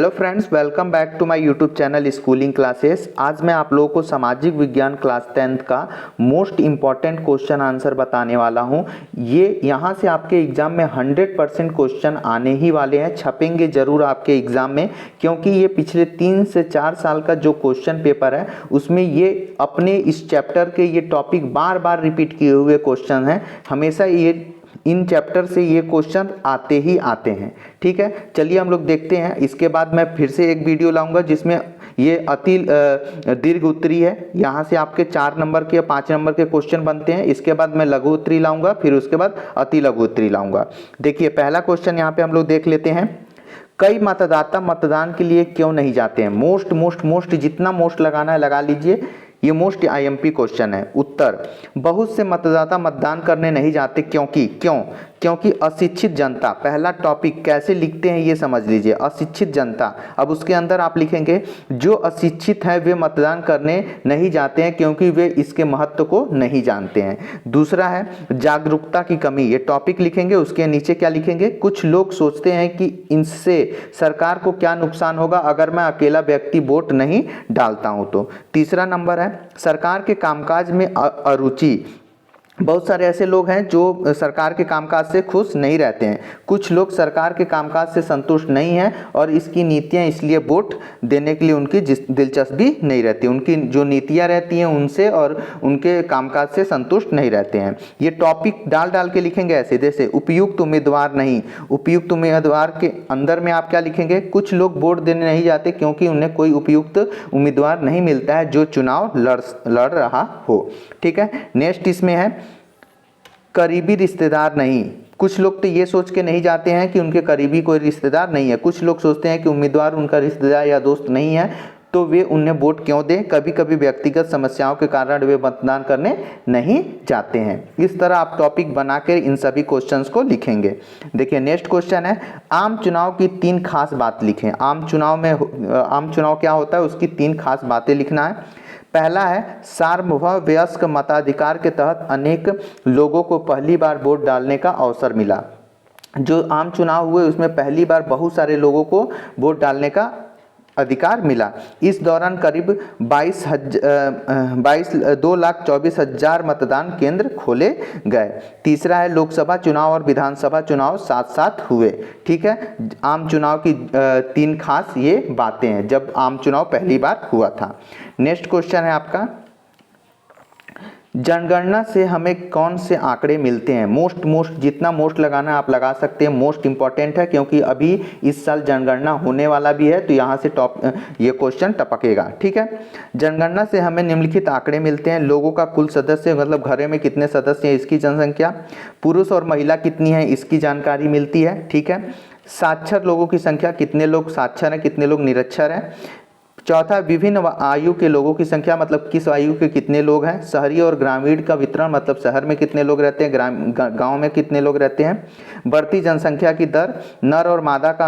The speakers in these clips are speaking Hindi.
Hello friends, welcome back to my YouTube channel schooling classes. आज मैं आप लोगों को सामाजिक विज्ञान क्लास 10th का मोस्ट इम्पॉर्टेंट क्वेश्चन आंसर बताने वाला हूं। ये यहाँ से आपके एग्जाम में 100% क्वेश्चन आने ही वाले हैं, छपेंगे जरूर आपके एग्जाम में, क्योंकि ये पिछले 3 से 4 साल का जो क्वेश्चन पेपर है उसमें ये अपने इस चैप्टर के ये टॉपिक बार बार रिपीट किए हुए क्वेश्चन हैं। हमेशा ये इन चैप्टर से ये क्वेश्चन आते ही आते हैं। ठीक है, चलिए हम लोग देखते हैं। इसके बाद मैं फिर से एक वीडियो लाऊंगा जिसमें ये अति दीर्घ उत्तरी है। यहाँ से आपके 4 नंबर के या 5 नंबर के क्वेश्चन बनते हैं। इसके बाद मैं लघु उत्तरी लाऊंगा, फिर उसके बाद अति लघु उत्तरी लाऊंगा। देखिए पहला क्वेश्चन यहाँ पे हम लोग देख लेते हैं। कई मतदाता मतदान के लिए क्यों नहीं जाते हैं? मोस्ट जितना मोस्ट लगाना है लगा लीजिए। ये मोस्ट आईएमपी क्वेश्चन है। उत्तर, बहुत से मतदाता मतदान करने नहीं जाते क्योंकि अशिक्षित जनता। पहला टॉपिक कैसे लिखते हैं ये समझ लीजिए, अशिक्षित जनता। अब उसके अंदर आप लिखेंगे जो अशिक्षित हैं वे मतदान करने नहीं जाते हैं क्योंकि वे इसके महत्व को नहीं जानते हैं। दूसरा है जागरूकता की कमी। ये टॉपिक लिखेंगे, उसके नीचे क्या लिखेंगे? कुछ लोग सोचते हैं कि इनसे सरकार को क्या नुकसान होगा अगर मैं अकेला व्यक्ति वोट नहीं डालता हूं तो। तीसरा नंबर है सरकार के कामकाज में अरुचि। बहुत सारे ऐसे लोग हैं जो सरकार के कामकाज से खुश नहीं रहते हैं। कुछ लोग सरकार के कामकाज से संतुष्ट नहीं हैं और इसकी नीतियां, इसलिए वोट देने के लिए उनकी दिलचस्पी नहीं रहती। उनकी जो नीतियां रहती हैं उनसे और उनके कामकाज से संतुष्ट नहीं रहते हैं। ये टॉपिक डाल के लिखेंगे ऐसे, जैसे उपयुक्त उम्मीदवार नहीं। उपयुक्त उम्मीदवार के अंदर में आप क्या लिखेंगे? कुछ लोग वोट देने नहीं जाते क्योंकि उन्हें कोई उपयुक्त उम्मीदवार नहीं मिलता है जो चुनाव लड़ रहा हो। ठीक है, नेक्स्ट इसमें है करीबी रिश्तेदार नहीं। कुछ लोग तो ये सोच के नहीं जाते हैं कि उनके करीबी कोई रिश्तेदार नहीं है। कुछ लोग सोचते हैं कि उम्मीदवार उनका रिश्तेदार या दोस्त नहीं है तो वे उन्हें वोट क्यों दें। कभी कभी व्यक्तिगत समस्याओं के कारण वे मतदान करने नहीं जाते हैं। इस तरह आप टॉपिक बनाकर इन सभी क्वेश्चंस को लिखेंगे। देखिए नेक्स्ट क्वेश्चन है आम चुनाव की 3 खास बात लिखें। आम चुनाव क्या होता है उसकी 3 खास बातें लिखना है। पहला है सार्वभौमवयस्क मताधिकार के तहत अनेक लोगों को पहली बार वोट डालने का अवसर मिला। जो आम चुनाव हुए उसमें पहली बार बहुत सारे लोगों को वोट डालने का अधिकार मिला। इस दौरान करीब 2,24,000 मतदान केंद्र खोले गए। तीसरा है लोकसभा चुनाव और विधानसभा चुनाव साथ साथ हुए। ठीक है, आम चुनाव की 3 खास ये बातें हैं जब आम चुनाव पहली बार हुआ था। नेक्स्ट क्वेश्चन है आपका जनगणना से हमें कौन से आंकड़े मिलते हैं? मोस्ट जितना मोस्ट लगाना है आप लगा सकते हैं। मोस्ट इंपॉर्टेंट है क्योंकि अभी इस साल जनगणना होने वाला भी है तो यहाँ से ये क्वेश्चन टपकेगा। ठीक है, जनगणना से हमें निम्नलिखित आंकड़े मिलते हैं। लोगों का कुल सदस्य, मतलब घरों में कितने सदस्य हैं इसकी जनसंख्या। पुरुष और महिला कितनी है इसकी जानकारी मिलती है। ठीक है, साक्षर लोगों की संख्या, कितने लोग साक्षर हैं, कितने लोग निरक्षर हैं। चौथा विभिन्न आयु के लोगों की संख्या, मतलब किस आयु के कितने लोग हैं। शहरी और ग्रामीण का वितरण, मतलब शहर में कितने लोग रहते हैं, गांव में कितने लोग रहते हैं। बढ़ती जनसंख्या की दर, नर और मादा का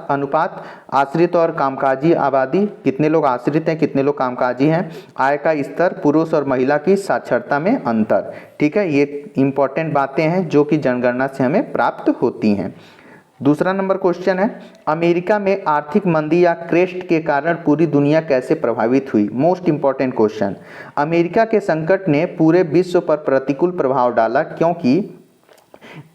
अनुपात, आश्रित और कामकाजी आबादी, कितने लोग आश्रित हैं कितने लोग कामकाजी हैं। आय का स्तर, पुरुष और महिला की साक्षरता में अंतर। ठीक है, ये इंपॉर्टेंट बातें हैं जो कि जनगणना से हमें प्राप्त होती हैं। दूसरा नंबर क्वेश्चन है अमेरिका में आर्थिक मंदी या क्रेस्ट के कारण पूरी दुनिया कैसे प्रभावित हुई? Most important question. अमेरिका के संकट ने पूरे विश्व पर प्रतिकूल प्रभाव डाला क्योंकि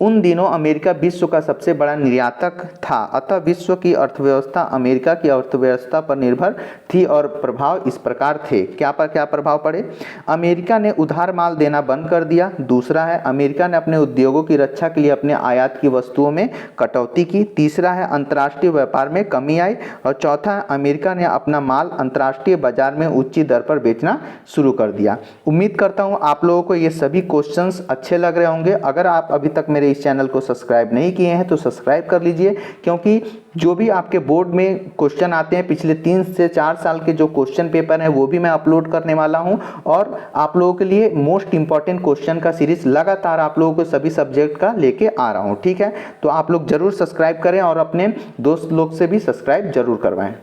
उन दिनों अमेरिका विश्व का सबसे बड़ा निर्यातक था, अतः विश्व की अर्थव्यवस्था अमेरिका की अर्थव्यवस्था पर निर्भर थी और प्रभाव इस प्रकार थे। क्या प्रभाव पड़े? अमेरिका ने उधार माल देना बंद कर दिया। दूसरा है अमेरिका ने अपने उद्योगों की रक्षा के लिए अपने आयात की वस्तुओं में कटौती की। तीसरा है अंतर्राष्ट्रीय व्यापार में कमी आई। और चौथा है अमेरिका ने अपना माल अंतर्राष्ट्रीय बाजार में ऊंची दर पर बेचना शुरू कर दिया। उम्मीद करता हूँ आप लोगों को ये सभी क्वेश्चंस अच्छे लग रहे होंगे। अगर आप अभी तक मेरे इस चैनल को सब्सक्राइब नहीं किए हैं तो सब्सक्राइब कर लीजिए, क्योंकि जो भी आपके बोर्ड में क्वेश्चन आते हैं पिछले 3 से 4 साल के जो क्वेश्चन पेपर हैं वो भी मैं अपलोड करने वाला हूं और आप लोगों के लिए मोस्ट इंपॉर्टेंट क्वेश्चन का सीरीज लगातार आप लोगों को सभी सब्जेक्ट का लेके आ रहा हूं। ठीक है, तो आप लोग जरूर सब्सक्राइब करें और अपने दोस्त लोग से भी सब्सक्राइब जरूर करवाएं।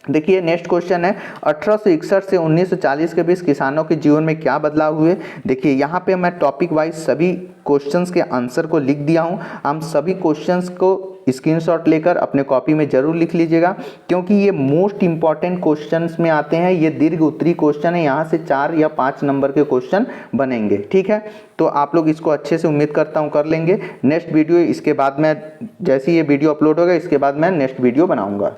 देखिए नेक्स्ट क्वेश्चन है 1861 से 1940 के बीच किसानों के जीवन में क्या बदलाव हुए। देखिए यहाँ पे मैं टॉपिक वाइज सभी क्वेश्चंस के आंसर को लिख दिया हूँ। हम सभी क्वेश्चंस को स्क्रीनशॉट लेकर अपने कॉपी में जरूर लिख लीजिएगा, क्योंकि ये मोस्ट इंपॉर्टेंट क्वेश्चंस में आते हैं। ये दीर्घ उत्तरी क्वेश्चन है, यहाँ से 4 या 5 नंबर के क्वेश्चन बनेंगे। ठीक है, तो आप लोग इसको अच्छे से उम्मीद करता हूँ कर लेंगे। नेक्स्ट वीडियो इसके बाद में, जैसे ये वीडियो अपलोड होगा इसके बाद मैं नेक्स्ट वीडियो बनाऊंगा।